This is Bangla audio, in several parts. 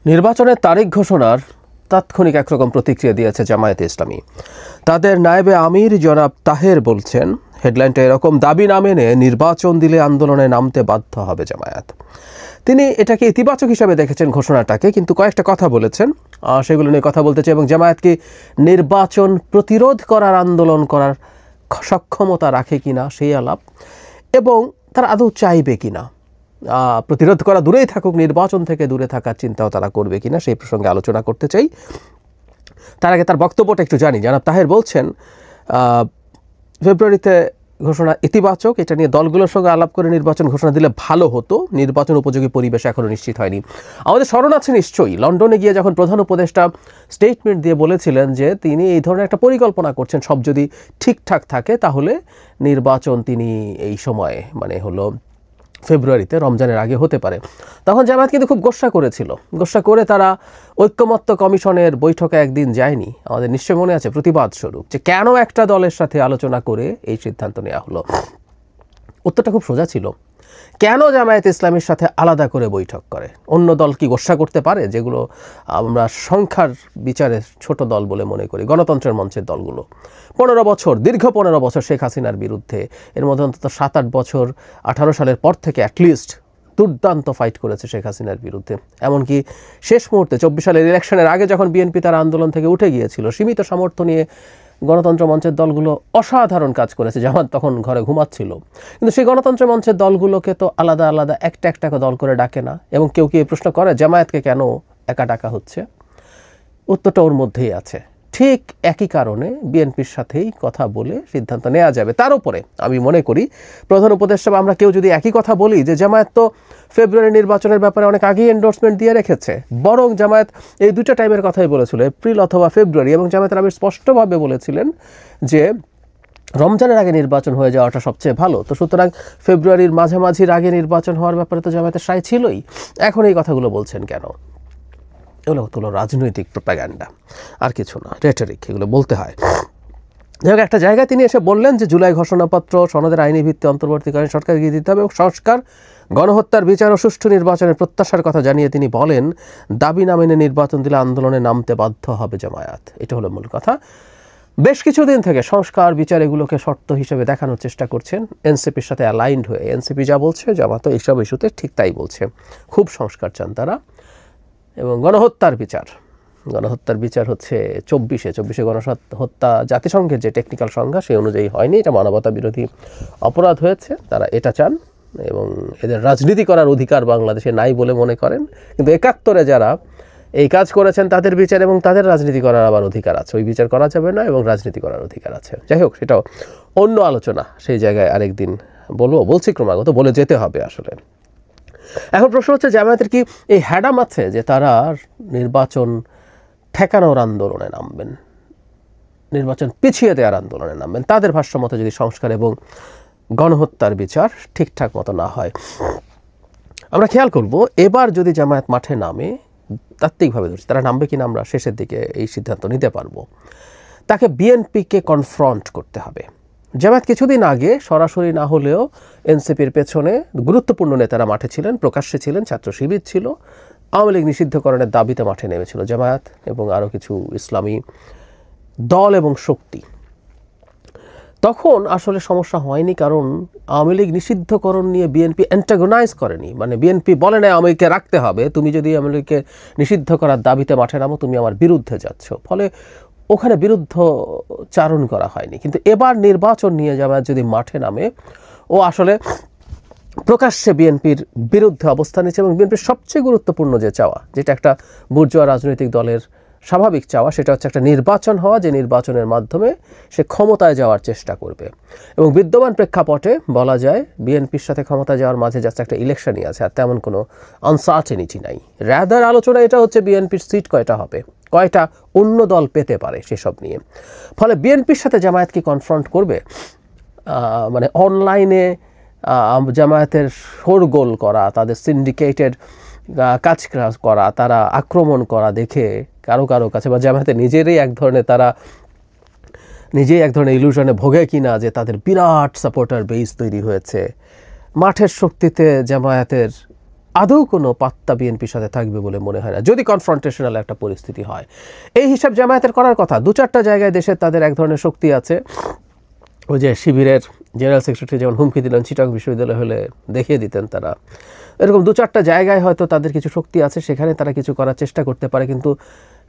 নির্বাচনের তারিখ ঘোষণার তাৎক্ষণিক একরকম প্রতিক্রিয়া দিয়েছে জামায়াতে ইসলামী। তাদের নায়েবে আমির জনাব তাহের বলছেন, হেডলাইনটা এরকম, দাবি না মেনে নির্বাচন দিলে আন্দোলনে নামতে বাধ্য হবে জামায়াত। তিনি এটাকে ইতিবাচক হিসাবে দেখেছেন ঘোষণাটাকে, কিন্তু কয়েকটা কথা বলেছেন, সেগুলো নিয়ে কথা বলতে চাই। এবং জামায়াত কি নির্বাচন প্রতিরোধ করার, আন্দোলন করার সক্ষমতা রাখে কিনা সেই আলাপ, এবং তারা আদৌ চাইবে কিনা, প্রতিরোধ করা দূরেই থাকুক, নির্বাচন থেকে দূরে থাকার চিন্তাও তারা করবে কিনা, সেই প্রসঙ্গে আলোচনা করতে চাই। তার আগে তার বক্তব্যটা একটু জানি। জনাব তাহের বলছেন, ফেব্রুয়ারিতে ঘোষণা ইতিবাচক, এটা নিয়ে দলগুলোর সঙ্গে আলাপ করে নির্বাচন ঘোষণা দিলে ভালো হতো, নির্বাচন উপযোগী পরিবেশ এখনও নিশ্চিত হয়নি। আমাদের স্মরণ আছে নিশ্চয়ই, লন্ডনে গিয়ে যখন প্রধান উপদেষ্টা স্টেটমেন্ট দিয়ে বলেছিলেন যে তিনি এই ধরনের একটা পরিকল্পনা করছেন, সব যদি ঠিকঠাক থাকে তাহলে নির্বাচন তিনি এই সময়ে, মানে হলো ফেব্রুয়ারিতে, রমজানের আগে হতে পারে। তখন জামায়াত কিন্তু খুব গোস্বা করেছিল। গোস্বা করে তারা ঐক্যমত্য কমিশনের বৈঠকে একদিন যায়নি, আমাদের নিশ্চয় মনে আছে, প্রতিবাদ স্বরূপ, যে কেন একটা দলের সাথে আলোচনা করে এই সিদ্ধান্ত নেওয়া হলো। উত্তরটা খুব সোজা ছিল, কেন জামায়াত ইসলামীর সাথে আলাদা করে বৈঠক করে? অন্য দল কি গোস্বা করতে পারে, যেগুলো আমরা সংখ্যার বিচারে ছোট দল বলে মনে করি? গণতন্ত্রের মঞ্চের দলগুলো 15 বছর, দীর্ঘ 15 বছর শেখ হাসিনার বিরুদ্ধে, এর মধ্যে অন্তত 7-8 বছর 18 সালের পর থেকে অ্যাটলিস্ট দুর্দান্ত ফাইট করেছে শেখ হাসিনার বিরুদ্ধে। এমনকি শেষ মুহূর্তে 24 সালের ইলেকশনের আগে যখন বিএনপি তার আন্দোলন থেকে উঠে গিয়েছিল, সীমিত সামর্থ্য নিয়ে গণতন্ত্র মঞ্চের দলগুলো অসাধারণ কাজ করেছে। জামাত তখন ঘরে ঘুমাচ্ছিল, কিন্তু সেই গণতন্ত্র মঞ্চের দলগুলোকে তো আলাদা আলাদা একটা একটা দল করে ডাকে না। এবং কেউ কি এই প্রশ্ন করে জামায়াতকে কেন একা ডাকা হচ্ছে? উত্তরটা ওর মধ্যেই আছে। ঠিক একই কারণে বিএনপির সাথেই কথা বলে সিদ্ধান্ত নেওয়া যাবে। তার উপরে আমি মনে করি প্রধান উপদেষ্টা আমরা কেউ যদি একই কথা বলি যে জামায়াত তো ফেব্রুয়ারি নির্বাচনের ব্যাপারে অনেক আগেই এন্ডোর্সমেন্ট দিয়ে রেখেছে, বরং জামায়াত এই দুইটা টাইমের কথাই বলেছিল, এপ্রিল অথবা ফেব্রুয়ারি, এবং জামায়াতের আমির স্পষ্টভাবে বলেছিলেন যে রমজানের আগে নির্বাচন হয়ে যাওয়াটা সবচেয়ে ভালো। তো সুতরাং ফেব্রুয়ারির মাঝামাঝির আগে নির্বাচন হওয়ার ব্যাপারে তো জামায়াতের সায় ছিলই। এখন এই কথাগুলো বলছেন কেন? এগুলো হলো রাজনৈতিক প্রোপাগান্ডা, আর কিছু না, রেটরিক, এগুলো বলতে হয়। যাই হোক, একটা জায়গায় তিনি এসে বললেন যে জুলাই ঘোষণাপত্র সনদের আইনি ভিত্তি অন্তর্বর্তীকালীন সরকার গিয়ে দিতে হবে, এবং সংস্কার, গণহত্যার বিচার ও সুষ্ঠু নির্বাচনের প্রত্যাশার কথা জানিয়ে তিনি বলেন, দাবি না মেনে নির্বাচন দিলে আন্দোলনে নামতে বাধ্য হবে জামায়াত। এটা হলো মূল কথা। বেশ কিছুদিন থেকে সংস্কার, বিচার এগুলোকে শর্ত হিসেবে দেখানোর চেষ্টা করছেন এনসিপির সাথে অ্যালাইন্ড হয়ে। এনসিপি যা বলছে জামাত এইসব ইস্যুতে ঠিক তাই বলছে, খুব সংস্কার চান তারা। এবং গণহত্যার বিচার হচ্ছে 24-এ গণহত্যা জাতিসংঘের যে টেকনিক্যাল সংজ্ঞা সেই অনুযায়ী হয়নি, এটা মানবতা বিরোধী অপরাধ হয়েছে, তারা এটা চান। এবং এদের রাজনীতি করার অধিকার বাংলাদেশে নাই বলে মনে করেন, কিন্তু 71-এ যারা এই কাজ করেছেন তাদের বিচার এবং তাদের রাজনীতি করার আবার অধিকার আছে, ওই বিচার করা যাবে না, এবং রাজনীতি করার অধিকার আছে। যাই হোক, সেটাও অন্য আলোচনা, সেই জায়গায় আরেকদিন বলছি, ক্রমাগত বলে যেতে হবে আসলে। এখন প্রশ্ন হচ্ছে, জামায়াতের কি এই হ্যাডাম আছে যে তারা নির্বাচন ঠেকানোর আন্দোলনে নামবেন, নির্বাচন পিছিয়ে দেওয়ার আন্দোলনে নামবেন? তাদের ভাষ্য মতো যদি সংস্কার এবং গণহত্যার বিচার ঠিকঠাক মতো না হয়, আমরা খেয়াল করব এবার যদি জামায়াত মাঠে নামে, তাত্ত্বিকভাবে ধরছি তারা নামবে কিনা আমরা শেষের দিকে এই সিদ্ধান্ত নিতে পারবো, তাকে বিএনপিকে কনফ্রন্ট করতে হবে। জামায়াত কিছুদিন আগে সরাসরি না হলেও এনসিপির পেছনে গুরুত্বপূর্ণ নেতারা মাঠে ছিলেন, প্রকাশ্যে ছিলেন, ছাত্র শিবির ছিল, আওয়ামী লীগ নিষিদ্ধকরণের দাবিতে মাঠে নেমেছিল জামায়াত এবং আরও কিছু ইসলামী দল এবং শক্তি। তখন আসলে সমস্যা হয়নি, কারণ আওয়ামী লীগ নিষিদ্ধকরণ নিয়ে বিএনপি অ্যান্টাগোনাইজ করেনি। মানে বিএনপি বলে না আওয়ামী লীগকে রাখতে হবে, তুমি যদি আওয়ামী লীগকে নিষিদ্ধ করার দাবিতে মাঠে নামো তুমি আমার বিরুদ্ধে যাচ্ছ, ফলে ওখানে বিরুদ্ধ চারণ করা হয়নি। কিন্তু এবার নির্বাচন নিয়ে জামায়াত যদি মাঠে নামে, ও আসলে প্রকাশ্যে বিএনপির বিরুদ্ধে অবস্থান নিচ্ছে, এবং বিএনপির সবচেয়ে গুরুত্বপূর্ণ যে চাওয়া, যেটা একটা বুর্জোয়া রাজনৈতিক দলের স্বাভাবিক চাওয়া, সেটা হচ্ছে একটা নির্বাচন হওয়া, যে নির্বাচনের মাধ্যমে সে ক্ষমতায় যাওয়ার চেষ্টা করবে। এবং বিদ্যমান প্রেক্ষাপটে বলা যায় বিএনপির সাথে ক্ষমতায় যাওয়ার মাঝে জাস্ট একটা ইলেকশনই আছে, আর তেমন কোনো আনসার্টেনিটি নাই। রাদার আলোচনা এটা হচ্ছে বিএনপির সিট কয়টা হবে, কয়টা অন্য দল পেতে পারে সেসব নিয়ে। ফলে বিএনপির সাথে জামায়াত কি কনফ্রন্ট করবে? মানে অনলাইনে জামায়াতের শোরগোল করা, তাদের সিন্ডিকেটেড কাজ করা, তারা আক্রমণ করা দেখে কারো কাছে, বা জামায়াতের নিজেই এক ধরনের ইলুশনে ভোগে কিনা যে তাদের বিরাট সাপোর্টার বেস তৈরি হয়েছে, মাঠের শক্তিতে জামায়াতের আদৌ কোনো পাত্তা বিএনপির সাথে থাকবে বলে মনে হয় না, যদি কনফ্রন্টেশনাল একটা পরিস্থিতি হয়। এই হিসাব জামায়াতের করার কথা। 2-4টা জায়গায় দেশে তাদের এক ধরনের শক্তি আছে। ওই যে শিবিরের জেনারেল সেক্রেটারি যেমন হুমকি দিলেন চিটাগং বিশ্ববিদ্যালয় হলে দেখিয়ে দিতেন তারা, এরকম 2-4টা জায়গায় হয়তো তাদের কিছু শক্তি আছে, সেখানে তারা কিছু করার চেষ্টা করতে পারে। কিন্তু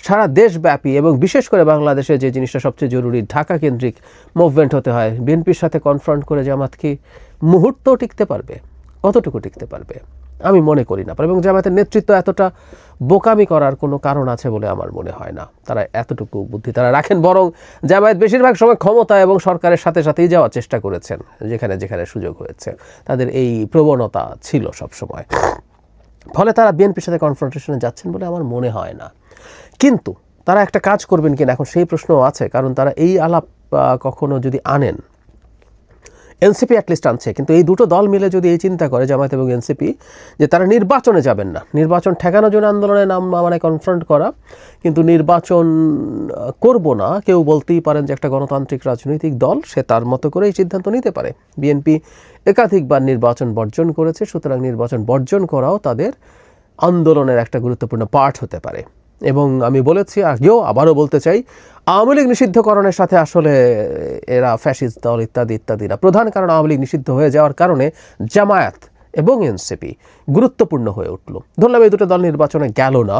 সারা দেশব্যাপী এবং বিশেষ করে বাংলাদেশে যে জিনিসটা সবচেয়ে জরুরি, ঢাকা কেন্দ্রিক মুভমেন্ট হতে হয়, বিএনপির সাথে কনফ্রন্ট করে জামাত কি মুহূর্তও টিকতে পারবে? কতটুকু টিকতে পারবে? আমি মনে করি না। এবং জামায়াতের নেতৃত্ব এতটা বোকামি করার কোনো কারণ আছে বলে আমার মনে হয় না। তারা এতটুকু বুদ্ধি তারা রাখেন, বরং জামায়াত বেশিরভাগ সময় ক্ষমতা এবং সরকারের সাথে সাথেই যাওয়ার চেষ্টা করেছেন যেখানে যেখানে সুযোগ হয়েছে। তাদের এই প্রবণতা ছিল সব সময়। ফলে তারা বিএনপির সাথে কনফ্রন্টেশনে যাচ্ছেন বলে আমার মনে হয় না। কিন্তু তারা একটা কাজ করবেন কিনা এখন সেই প্রশ্নও আছে। কারণ তারা এই আলাপ কখনো যদি আনেন, এনসিপি অ্যাটলিস্ট আনছে, কিন্তু এই দুটো দল মিলে যদি এই চিন্তা করে জামায়াত এবং এনসিপি যে তারা নির্বাচনে যাবেন না, নির্বাচন ঠেকানোর জন্য আন্দোলনের নাম মানে কনফ্রন্ট করা, কিন্তু নির্বাচন করব না, কেউ বলতেই পারেন যে একটা গণতান্ত্রিক রাজনৈতিক দল সে তার মতো করে এই সিদ্ধান্ত নিতে পারে। বিএনপি একাধিকবার নির্বাচন বর্জন করেছে, সুতরাং নির্বাচন বর্জন করাও তাদের আন্দোলনের একটা গুরুত্বপূর্ণ পার্ট হতে পারে। এবং আমি বলেছি আগেও, আবারও বলতে চাই, আওয়ামী লীগ নিষিদ্ধকরণের সাথে আসলে এরা ফ্যাসিস্ট দল ইত্যাদি ইত্যাদিরা প্রধান কারণ আওয়ামী লীগ নিষিদ্ধ হয়ে যাওয়ার কারণে জামায়াত এবং এনসিপি গুরুত্বপূর্ণ হয়ে উঠল। ধরলাম এই দুটো দল নির্বাচনে গেল না,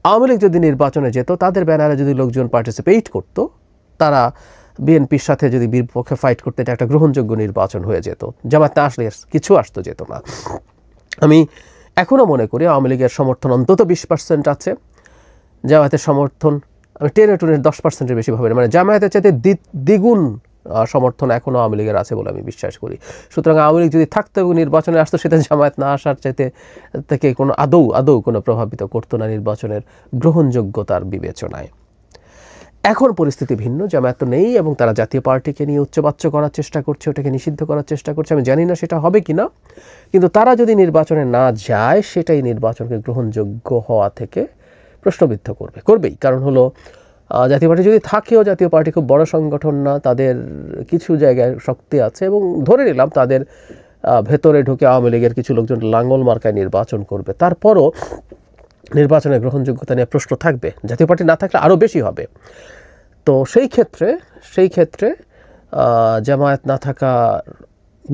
আওয়ামী লীগ যদি নির্বাচনে যেত, তাদের ব্যানারে যদি লোকজন পার্টিসিপেট করতো, তারা বিএনপির সাথে যদি বিপক্ষে ফাইট করতে, এটা একটা গ্রহণযোগ্য নির্বাচন হয়ে যেত। জামায়াত না আসলে কিছু আসতো যেত না। আমি এখনও মনে করি আওয়ামী লীগের সমর্থন অন্তত 20% আছে, জামায়াতের সমর্থন আমি 10% বেশি ভাবে না, মানে জামায়াতের চাইতে দ্বিগুণ সমর্থন এখনও আওয়ামী লীগের আছে বলে আমি বিশ্বাস করি। সুতরাং আওয়ামী লীগ যদি থাকতো এবং নির্বাচনে আসতো, সেটা জামায়াত না আসার চাইতে থেকে কোনো আদৌ কোনো প্রভাবিত করতো না নির্বাচনের গ্রহণযোগ্যতার বিবেচনায়। এখন পরিস্থিতি ভিন্ন, জামায়াত তো নেই এবং তারা জাতীয় পার্টিকে নিয়ে উচ্চবাচ্য করার চেষ্টা করছে, ওটাকে নিষিদ্ধ করার চেষ্টা করছে। আমি জানি না সেটা হবে কিনা, কিন্তু তারা যদি নির্বাচনে না যায়, সেটাই নির্বাচনকে গ্রহণযোগ্য হওয়া থেকে প্রশ্নবিদ্ধ করবেই। কারণ হলো জাতীয় পার্টি যদি থাকেও, জাতীয় পার্টি খুব বড় সংগঠন না, তাদের কিছু জায়গায় শক্তি আছে এবং ধরে নিলাম তাদের ভেতরে ঢুকে আওয়ামী লীগের কিছু লোকজন লাঙ্গল মার্কায় নির্বাচন করবে, তারপরও নির্বাচনের গ্রহণযোগ্যতা নিয়ে প্রশ্ন থাকবে। জাতীয় পার্টি না থাকলে আরও বেশি হবে। তো সেই ক্ষেত্রে জামায়াত না থাকার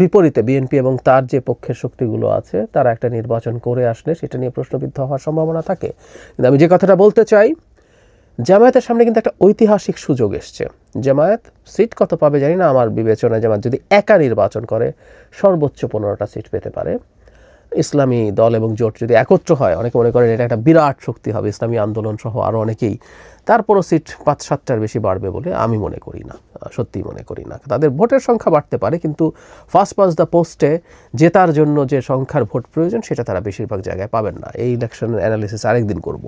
বিপরীতে বিএনপি এবং তার যে পক্ষের শক্তিগুলো আছে, তারা একটা নির্বাচন করে আসলে সেটা নিয়ে প্রশ্নবিদ্ধ হওয়ার সম্ভাবনা থাকে। কিন্তু আমি যে কথাটা বলতে চাই, জামায়াতের সামনে কিন্তু একটা ঐতিহাসিক সুযোগ এসছে। জামায়াত সিট কত পাবে জানি না, আমার বিবেচনায় জামায়াত যদি একা নির্বাচন করে সর্বোচ্চ 15টা সিট পেতে পারে। ইসলামী দল এবং জোট যদি একত্র হয়, অনেকে মনে করেন এটা একটা বিরাট শক্তি হবে, ইসলামী আন্দোলন সহ আরও অনেকেই, তারপরও সিট 5-7টার বেশি বাড়বে বলে আমি মনে করি না, সত্যিই মনে করি না। তাদের ভোটের সংখ্যা বাড়তে পারে, কিন্তু ফার্স্ট পাস দ্য পোস্টে জেতার জন্য যে সংখ্যার ভোট প্রয়োজন, সেটা তারা বেশিরভাগ জায়গায় পাবেন না। এই ইলেকশনের অ্যানালিসিস আরেকদিন করব।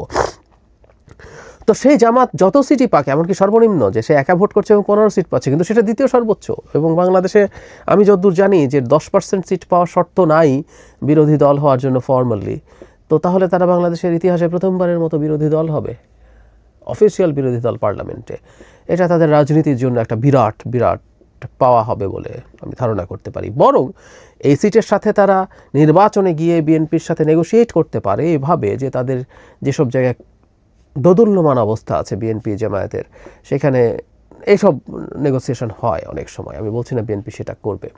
তো সেই জামাত যত সিটই পাক, এমনকি সর্বনিম্ন যে সে একা ভোট করছে এবং 15 সিট পাচ্ছে, কিন্তু সেটা দ্বিতীয় সর্বোচ্চ। এবং বাংলাদেশে আমি যতদূর জানি যে 10% সিট পাওয়ার শর্ত নাই বিরোধী দল হওয়ার জন্য ফর্মালি। তো তাহলে তারা বাংলাদেশের ইতিহাসে প্রথমবারের মতো বিরোধী দল হবে, অফিসিয়াল বিরোধী দল পার্লামেন্টে। এটা তাদের রাজনীতির জন্য একটা বিরাট পাওয়া হবে বলে আমি ধারণা করতে পারি। বরং এই সিটের সাথে তারা নির্বাচনে গিয়ে বিএনপির সাথে নেগোশিয়েট করতে পারে এভাবে যে তাদের যেসব জায়গায় দোদুল্যমান অবস্থা আছে বিএনপি জামায়াতের, সেখানে এইসব নেগোসিয়েশন হয় অনেক সময়। আমি বলছি না বিএনপি সেটা করবে,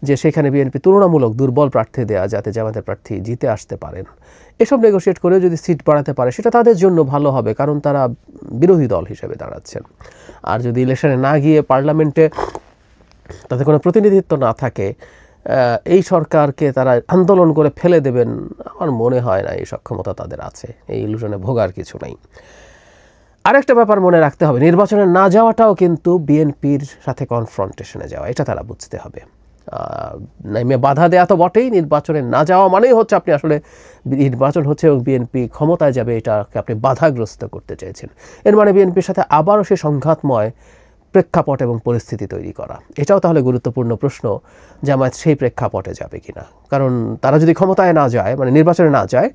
যে সেখানে বিএনপি তুলনামূলক দুর্বল প্রার্থী দেয়া, যাতে জামায়াতের প্রার্থী জিতে আসতে পারেন। এসব নেগোশিয়েট করে যদি সিট বাড়াতে পারে, সেটা তাদের জন্য ভালো হবে, কারণ তারা বিরোধী দল হিসেবে দাঁড়াচ্ছেন। আর যদি ইলেকশনে না গিয়ে পার্লামেন্টে তাদের কোনো প্রতিনিধিত্ব না থাকে, এই সরকারকে তারা আন্দোলন করে ফেলে দেবেন, আমার মনে হয় না এই সক্ষমতা তাদের আছে। এই ইলুশনে ভোগার কিছু নেই। আরেকটা ব্যাপার মনে রাখতে হবে, নির্বাচনে না যাওয়াটাও কিন্তু বিএনপির সাথে কনফ্রন্টেশনে যাওয়া, এটা তারা বুঝতে হবে। বাধা দেয়া তো বটেই, নির্বাচনে না যাওয়া মানেই হচ্ছে আপনি আসলে নির্বাচন হচ্ছে এবং বিএনপি ক্ষমতায় যাবে, এটাকে আপনি বাধাগ্রস্ত করতে চাইছেন। এর মানে বিএনপির সাথে আবারও সে সংঘাতময় প্রেক্ষাপট এবং পরিস্থিতি তৈরি করা। এটাও তাহলে গুরুত্বপূর্ণ প্রশ্ন, জামায়াত সেই প্রেক্ষাপটে যাবে কিনা। কারণ তারা যদি ক্ষমতায় না যায়, মানে নির্বাচনে না যায়,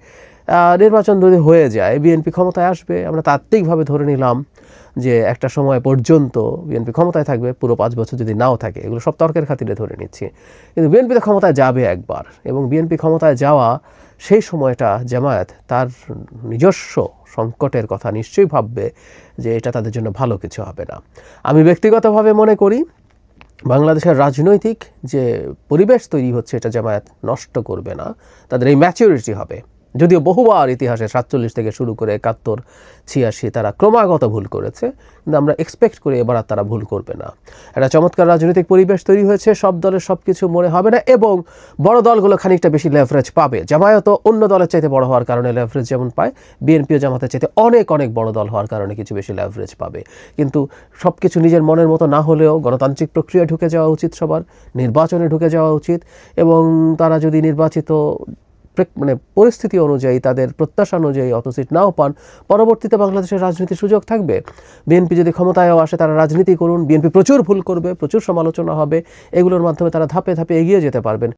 নির্বাচন যদি হয়ে যায়, বিএনপি ক্ষমতায় আসবে। আমরা তাত্ত্বিকভাবে ধরে নিলাম যে একটা সময় পর্যন্ত বিএনপি ক্ষমতায় থাকবে, পুরো 5 বছর যদি নাও থাকে, এগুলো সব তর্কের খাতিরে ধরে নিচ্ছি। কিন্তু বিএনপি তো ক্ষমতায় যাবে একবার, এবং বিএনপি ক্ষমতায় যাওয়া সেই সময়টা জামায়াত তার নিজস্ব সংকটের কথা নিশ্চয়ই ভাববে যে এটা তাদের জন্য ভালো কিছু হবে না। আমি ব্যক্তিগতভাবে মনে করি বাংলাদেশের রাজনৈতিক যে পরিবেশ তৈরি হচ্ছে এটা জামায়াত নষ্ট করবে না, তাদের এই ম্যাচুরিটি হবে। যদিও বহুবার ইতিহাসে 47 থেকে শুরু করে 71, 86 তারা ক্রমাগত ভুল করেছে, কিন্তু আমরা এক্সপেক্ট করি এবার আর তারা ভুল করবে না। একটা চমৎকার রাজনৈতিক পরিবেশ তৈরি হয়েছে, সব দলের সব কিছু মনে হবে না এবং বড় দলগুলো খানিকটা বেশি লেভারেজ পাবে। জামায়াতও অন্য দলের চাইতে বড় হওয়ার কারণে লেভারেজ যেমন পায়, বিএনপিও জামাতের চাইতে অনেক অনেক বড় দল হওয়ার কারণে কিছু বেশি লেভারেজ পাবে। কিন্তু সব কিছু নিজের মনের মতো না হলেও গণতান্ত্রিক প্রক্রিয়া ঢুকে যাওয়া উচিত, সবার নির্বাচনে ঢুকে যাওয়া উচিত এবং তারা যদি নির্বাচিত পরিস্থিতি অনুযায়ী তাদের প্রত্যাশা অনুযায়ী অত সিট নাও পান, পরবর্তীতে বাংলাদেশের রাজনীতির সুযোগ থাকবে। বিএনপি যদি ক্ষমতায়ও আসে তারা রাজনীতি করুন, বিএনপি প্রচুর ভুল করবে, প্রচুর সমালোচনা হবে, এগুলোর মাধ্যমে তারা ধাপে ধাপে এগিয়ে যেতে পারবেন।